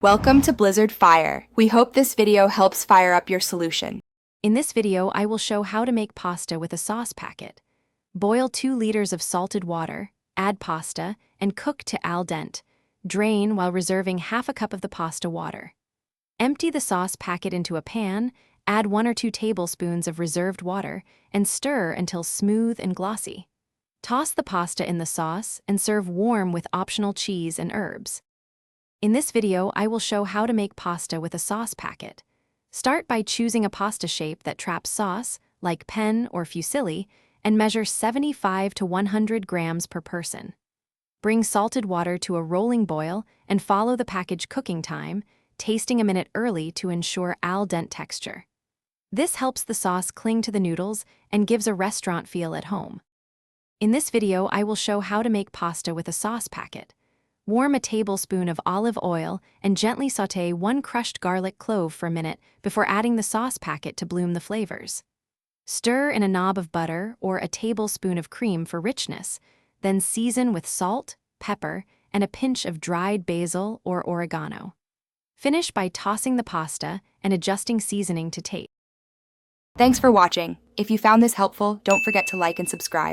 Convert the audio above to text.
Welcome to Blizzard Fire. We hope this video helps fire up your solution. In this video, I will show how to make pasta with a sauce packet. Boil 2 liters of salted water, add pasta, and cook to al dente. Drain while reserving half a cup of the pasta water. Empty the sauce packet into a pan, add 1 or 2 tablespoons of reserved water, and stir until smooth and glossy. Toss the pasta in the sauce and serve warm with optional cheese and herbs. In this video, I will show how to make pasta with a sauce packet. Start by choosing a pasta shape that traps sauce, like penne or fusilli, and measure 75 to 100 grams per person. Bring salted water to a rolling boil and follow the package cooking time, tasting a minute early to ensure al dente texture. This helps the sauce cling to the noodles and gives a restaurant feel at home. In this video, I will show how to make pasta with a sauce packet. Warm a tablespoon of olive oil and gently sauté 1 crushed garlic clove for a minute before adding the sauce packet to bloom the flavors. Stir in a knob of butter or a tablespoon of cream for richness, then season with salt, pepper, and a pinch of dried basil or oregano. Finish by tossing the pasta and adjusting seasoning to taste. Thanks for watching. If you found this helpful, don't forget to like and subscribe.